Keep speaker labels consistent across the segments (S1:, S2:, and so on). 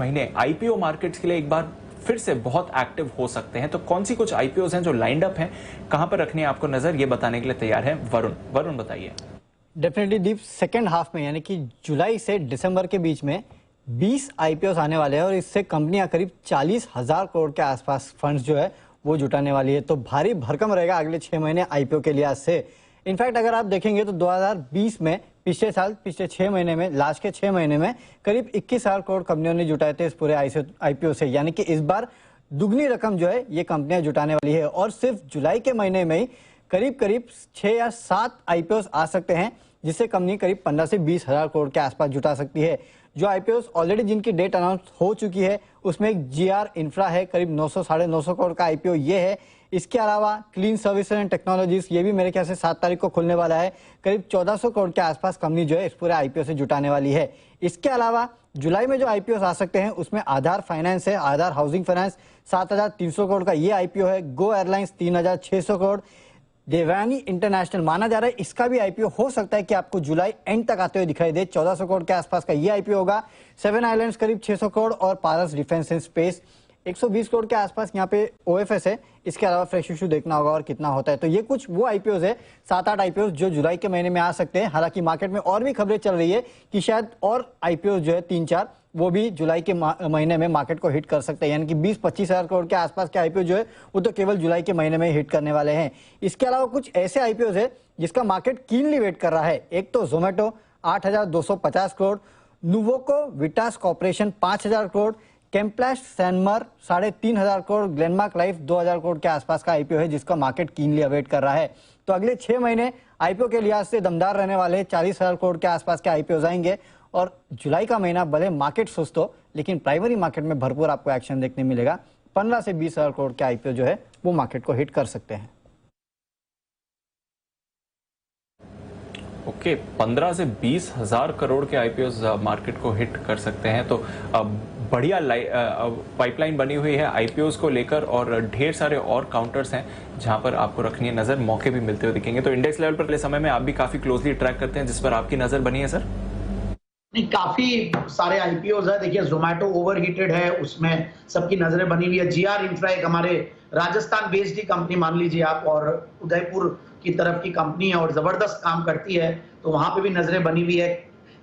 S1: महीने IPO markets के लिए एक बार फिर से बहुत एक्टिव हो सकते हैं। तो कौन सी कुछ आईपीओज हैं जो लाइंड अप हैं, कहां पर रखनी है आपको नजर, ये बताने के लिए तैयार है वरुण बताइए।
S2: डेफिनेटली दीप, सेकेंड हाफ में यानी कि जुलाई से दिसंबर के बीच में 20 आईपीओ आने वाले हैं और इससे कंपनियां करीब 40,000 करोड़ के आसपास फंड्स जो है वो जुटाने वाली है। तो भारी भरकम रहेगा अगले 6 महीने आईपीओ के लिहाज से। इनफैक्ट अगर आप देखेंगे तो 2020 में पिछले 6 महीने में, लास्ट के 6 महीने में करीब 21,000 करोड़ कंपनियों ने जुटाए थे इस पूरे आईपीओ से। यानी कि इस बार दुगनी रकम जो है ये कंपनियां जुटाने वाली है और सिर्फ जुलाई के महीने में ही करीब 6 या 7 आईपीओ आ सकते हैं, जिससे कंपनी करीब 15 से 20,000 करोड़ के आसपास जुटा सकती है। जो आईपीओ ऑलरेडी जिनकी डेट अनाउंस हो चुकी है उसमें एक जीआर इंफ्रा है, करीब 900 साढ़े 900 करोड़ का आईपीओ ये है। इसके अलावा क्लीन सर्विसेज एंड टेक्नोलॉजीज, ये भी मेरे ख्याल से 7 तारीख को खुलने वाला है। करीब 1400 करोड़ के आसपास कंपनी जो है इस पूरे आईपीओ से जुटाने वाली है। इसके अलावा जुलाई में जो आईपीओ आ सकते हैं उसमें आधार फाइनेंस है, आधार हाउसिंग फाइनेंस 7,300 करोड़ का ये आईपीओ है। गो एयरलाइंस 3,600 करोड़। देवयानी इंटरनेशनल माना जा रहा है इसका भी आईपीओ हो सकता है कि आपको जुलाई एंड तक आते हुए दिखाई दे। 1400 करोड़ के आसपास का ये आईपीओ होगा। 7 आइलैंड्स करीब 600 करोड़ और पारस डिफेंस एंड स्पेस 120 करोड़ के आसपास यहाँ पे ओएफएस है। इसके अलावा फ्रेश इशू देखना होगा और कितना होता है। तो ये कुछ वो आईपीओ है, 7-8 आईपीओ जो जुलाई के महीने में आ सकते हैं। हालांकि मार्केट में और भी खबरें चल रही है कि शायद और आईपीओ जो है 3-4 वो भी जुलाई के महीने में मार्केट को हिट कर सकते हैं। यानी कि 20-25 हजार करोड़ के आसपास के आईपीओ जो है वो तो केवल जुलाई के महीने में हिट करने वाले हैं। इसके अलावा कुछ ऐसे आईपीओ है जिसका मार्केट कीनली वेट कर रहा है। एक तो Zomato 8,250 crore, Nuvoco Vistas corporation 5,000 crore, Chemplast Sanmar 3,500 crore, Glenmark life 2,000 crore के आसपास का आईपीओ है जिसका मार्केट कीनली अवेट कर रहा है। तो अगले 6 महीने आईपीओ के लिहाज से दमदार रहने वाले 40,000 करोड़ के आसपास के आईपीओ आएंगे। और जुलाई का महीना भले मार्केट सुस्त हो लेकिन प्राइमरी मार्केट में भरपूर आपको एक्शन देखने मिलेगा। 15 से 20,000 करोड़ के आईपीओ जो है वो मार्केट को हिट कर सकते हैं।
S1: ओके, 15 से 20,000 करोड़ के आईपीओ मार्केट को हिट कर सकते हैं। तो बढ़िया पाइपलाइन बनी हुई है आईपीओस को लेकर और ढेर सारे और काउंटर्स हैं जहां पर आपको रखनी है नजर, मौके भी मिलते हुए दिखेंगे। तो इंडेक्स लेवल पर अगले समय में आप भी काफी क्लोजली ट्रैक करते हैं, जिस पर आपकी नजर बनी है सर?
S3: नहीं, काफी सारे आईपीओज है। देखिए जोमेटो ओवरहीटेड है, उसमें सबकी नजरें बनी हुई है। जीआर इंफ्रा एक हमारे राजस्थान बेस्ड ही कंपनी मान लीजिए आप, और उदयपुर की तरफ की कंपनी है और जबरदस्त काम करती है, तो वहां पे भी नजरें बनी हुई है।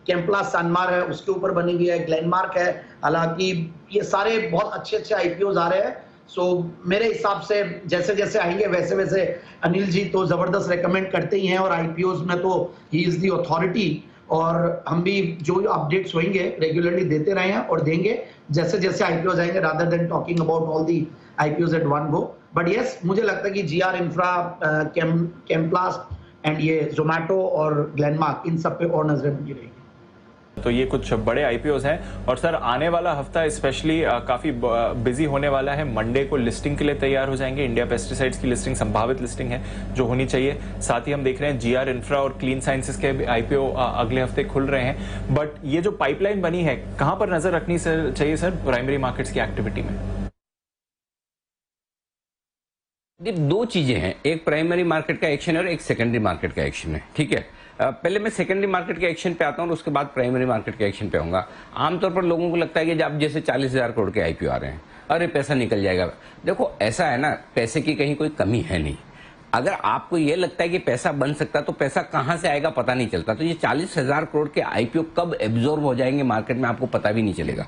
S3: कैम्प्लास्ट सैनमार है, उसके ऊपर बनी हुई है। ग्लेनमार्क है। हालांकि ये सारे बहुत अच्छे अच्छे आ रहे हैं। सो मेरे हिसाब से जैसे जैसे आएंगे वैसे वैसे अनिल जी तो जबरदस्त रेकमेंड करते ही हैं और आईपीओज में तो ही इज दी अथॉरिटी। और हम भी जो अपडेट्स होंगे रेगुलरली देते रहे हैं और देंगे जैसे जैसे आईपीओ आएंगे, rather than talking about all the IPO at one go. But yes, मुझे लगता है कि जीआर इंफ्रा, कैम्प्लास्ट एंड ये जोमेटो और ग्लेनमार्क, इन सब पे और नजरें बनी रहेगी।
S1: तो ये कुछ बड़े आईपीओज हैं। और सर आने वाला हफ्ता स्पेशली काफी बिजी होने वाला है। मंडे को लिस्टिंग के लिए तैयार हो जाएंगे। इंडिया पेस्टिसाइड्स की लिस्टिंग संभावित लिस्टिंग है जो होनी चाहिए। साथ ही हम देख रहे हैं जीआर इंफ्रा और क्लीन साइंसेस के आईपीओ अगले हफ्ते खुल रहे हैं। बट ये जो पाइपलाइन बनी है, कहां पर नजर रखनी चाहिए सर प्राइमरी मार्केट्स की एक्टिविटी में?
S4: दो चीजें हैं, एक प्राइमरी मार्केट का एक्शन है और एक सेकेंडरी मार्केट का एक्शन है। ठीक है, पहले मैं सेकेंडरी मार्केट के एक्शन पे आता हूं और उसके बाद प्राइमरी मार्केट के एक्शन पे आऊंगा। आमतौर पर लोगों को लगता है कि जब जैसे 40,000 करोड़ के आईपीओ आ रहे हैं, अरे पैसा निकल जाएगा। देखो ऐसा है ना, पैसे की कहीं कोई कमी है नहीं। अगर आपको ये लगता है कि पैसा बन सकता है तो पैसा कहां से आएगा पता नहीं चलता। तो ये 40,000 करोड़ के आईपीओ कब एब्जॉर्ब हो जाएंगे मार्केट में आपको पता भी नहीं चलेगा।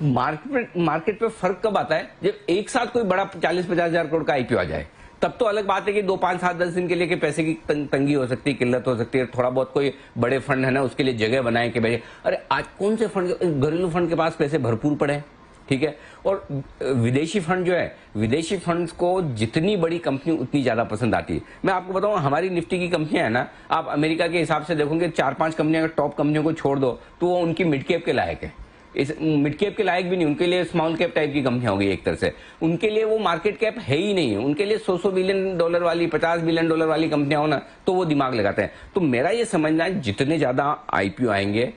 S4: मार्केट पे फर्क कब आता है, जब एक साथ कोई बड़ा 40-50 हजार करोड़ का आईपीओ आ जाए। तब तो अलग बात है कि 2, 5, 7, 10 दिन के लिए कि पैसे की तंगी हो सकती है, किल्लत हो सकती है। थोड़ा बहुत कोई बड़े फंड है ना, उसके लिए जगह बनाए कि भाई अरे आज कौन से फंड, घरेलू फंड के पास पैसे भरपूर पड़े हैं। ठीक है, और विदेशी फंड जो है, विदेशी फंड्स को जितनी बड़ी कंपनी उतनी ज्यादा पसंद आती है। मैं आपको बताऊं, हमारी निफ्टी की कंपनियां है ना, आप अमेरिका के हिसाब से देखोगे 4-5 कंपनियां, टॉप कंपनियों को छोड़ दो तो वो उनकी मिड कैप के लायक है। इस मिड कैप के लायक भी नहीं, उनके लिए स्मॉल कैप टाइप की कंपनियां होगी एक तरह से। उनके लिए वो मार्केट कैप है ही नहीं है। उनके लिए 100 बिलियन डॉलर वाली, 50 बिलियन डॉलर वाली कंपनियां हो ना तो वो दिमाग लगाते हैं। तो मेरा ये समझना है जितने ज्यादा आईपीओ आएंगे,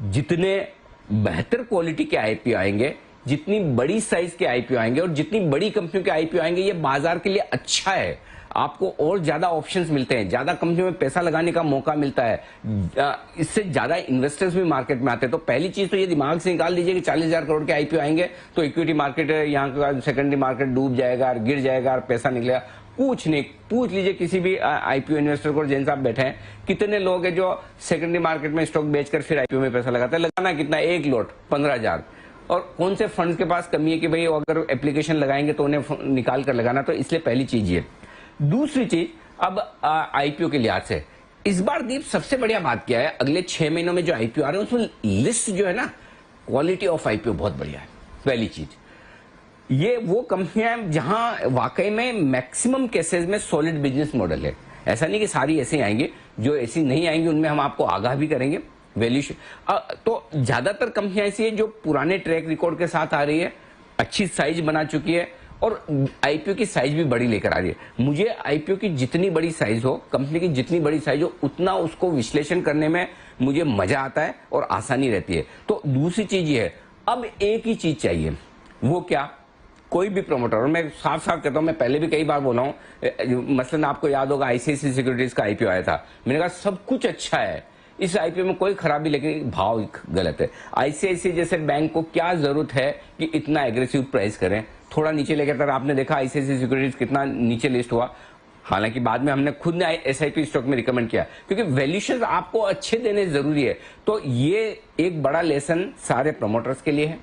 S4: जितने बेहतर क्वालिटी के आईपीओ आएंगे, जितनी बड़ी साइज के आईपीओ आएंगे और जितनी बड़ी कंपनियों के आईपीओ आएंगे, ये बाजार के लिए अच्छा है। आपको और ज्यादा ऑप्शंस मिलते हैं, ज्यादा कंपनियों में पैसा लगाने का मौका मिलता है, इससे ज्यादा इन्वेस्टर्स भी मार्केट में आते हैं। तो पहली चीज तो ये दिमाग से निकाल दीजिए कि 40,000 करोड़ के आईपीओ आएंगे तो इक्विटी मार्केट, यहाँ का सेकेंडरी मार्केट डूब जाएगा और गिर जाएगा और पैसा निकलेगा। कुछ नहीं, पूछ लीजिए किसी भी आईपीओ इन्वेस्टर को, जैन साहब बैठे हैं, कितने लोग हैं जो सेकेंडरी मार्केट में स्टॉक बेचकर फिर आईपीओ में पैसा लगाते हैं? लगाना कितना, एक लोट 15,000। और कौन से फंड के पास कमी है कि भाई अगर एप्लीकेशन लगाएंगे तो उन्हें निकाल कर लगाना? तो इसलिए पहली चीज ये। दूसरी चीज, अब आईपीओ के लिहाज से इस बार दीप सबसे बढ़िया बात क्या है, अगले 6 महीनों में जो आईपीओ आ रहे हैं उसमें लिस्ट जो है ना, क्वालिटी ऑफ आईपीओ बहुत बढ़िया है। पहली चीज ये वो कंपनियां हैं जहां वाकई में मैक्सिमम केसेस में सॉलिड बिजनेस मॉडल है। ऐसा नहीं कि सारी ऐसी आएंगी, जो ऐसी नहीं आएंगी उनमें हम आपको आगाह भी करेंगे। वैल्यूएशन तो ज्यादातर कंपनियां ऐसी है जो पुराने ट्रैक रिकॉर्ड के साथ आ रही है, अच्छी साइज बना चुकी है और आईपीओ की साइज भी बड़ी लेकर आ रही है। मुझे आईपीओ की जितनी बड़ी साइज हो, कंपनी की जितनी बड़ी साइज हो, उतना उसको विश्लेषण करने में मुझे मजा आता है और आसानी रहती है। तो दूसरी चीज ये है, अब एक ही चीज चाहिए, वो क्या, कोई भी प्रमोटर, और मैं साफ साफ कहता हूं, मैं पहले भी कई बार बोला हूं, मसलन आपको याद होगा आईसीआईसीआई सिक्योरिटीज का आईपीओ आया था, मैंने कहा सब कुछ अच्छा है इस आईपीओ में, कोई खराबी, लेकिन भाव गलत है। आईसीआईसीआई जैसे बैंक को क्या जरूरत है कि इतना एग्रेसिव प्राइस करें? थोड़ा नीचे लेकर, तर आपने देखा आईसीआईसीआई सिक्योरिटीज कितना नीचे लिस्ट हुआ, हालांकि बाद में हमने खुद ने एसआईपी स्टॉक में रिकमेंड किया, क्योंकि वैल्यूएशन आपको अच्छे देने जरूरी है। तो ये एक बड़ा लेसन सारे प्रमोटर्स के लिए है,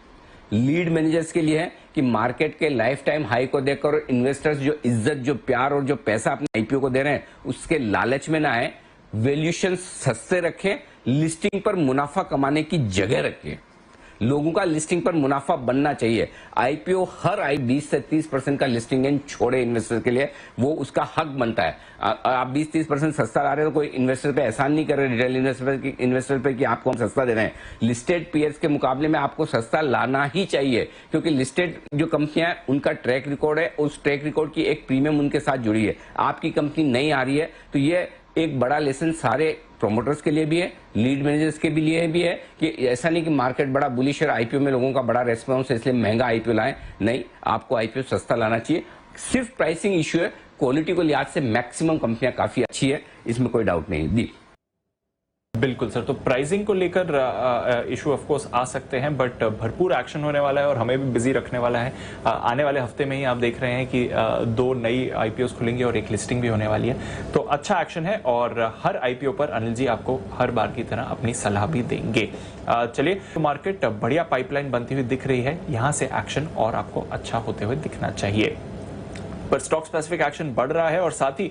S4: लीड मैनेजर्स के लिए है, कि मार्केट के लाइफ टाइम हाई को देखकर इन्वेस्टर्स जो इज्जत, जो प्यार और जो पैसा अपने आईपीओ को दे रहे हैं उसके लालच में ना आए, वैल्यूएशन सस्ते रखें, लिस्टिंग पर मुनाफा कमाने की जगह रखें। लोगों का लिस्टिंग पर मुनाफा बनना चाहिए। आईपीओ हर 20 से 30% का लिस्टिंग एंड छोड़े इन्वेस्टर के लिए, वो उसका हक बनता है। आप 20-30% सस्ता ला रहे हो तो कोई इन्वेस्टर पे एहसान नहीं कर रहे, रिटेल इन्वेस्टर पे कि आपको हम सस्ता दे रहे हैं। लिस्टेड पीयर्स के मुकाबले में आपको सस्ता लाना ही चाहिए, क्योंकि लिस्टेड जो कंपनियां हैं उनका ट्रैक रिकॉर्ड है, उस ट्रैक रिकॉर्ड की एक प्रीमियम उनके साथ जुड़ी है। आपकी कंपनी नहीं आ रही है तो ये एक बड़ा लेसन सारे प्रोमोटर्स के लिए भी है, लीड मैनेजर्स के भी लिए भी है, कि ऐसा नहीं कि मार्केट बड़ा बुलिश है, आईपीओ में लोगों का बड़ा रेस्पॉन्स है इसलिए महंगा आईपीओ लाएं। नहीं, आपको आईपीओ सस्ता लाना चाहिए। सिर्फ प्राइसिंग इश्यू है, क्वालिटी को लिहाज से मैक्सिमम कंपनियां काफी अच्छी है, इसमें कोई डाउट नहीं दी।
S1: बिल्कुल सर, तो प्राइसिंग को लेकर इशू ऑफ कोर्स आ सकते हैं, बट भरपूर एक्शन होने वाला है और हमें भी बिजी रखने वाला है। आने वाले हफ्ते में ही आप देख रहे हैं कि 2 नई आईपीओस खुलेंगी और एक लिस्टिंग भी होने वाली है, तो अच्छा एक्शन है और हर आईपीओ पर अनिल जी आपको हर बार की तरह अपनी सलाह भी देंगे। चलिए, तो मार्केट बढ़िया पाइपलाइन बनती हुई दिख रही है, यहां से एक्शन और आपको अच्छा होते हुए दिखना चाहिए। पर स्टॉक स्पेसिफिक एक्शन बढ़ रहा है और साथ ही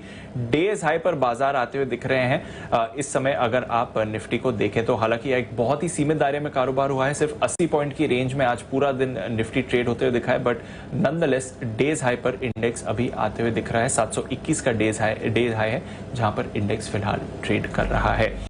S1: डेज हाई पर बाजार आते हुए दिख रहे हैं। इस समय अगर आप निफ्टी को देखें तो हालांकि एक बहुत ही सीमित दायरे में कारोबार हुआ है, सिर्फ 80 पॉइंट की रेंज में आज पूरा दिन निफ्टी ट्रेड होते हुए दिखा है, बट नॉनदलेस डेज हाई पर इंडेक्स अभी आते हुए दिख रहा है। 721 का डेज हाई है जहां पर इंडेक्स फिलहाल ट्रेड कर रहा है।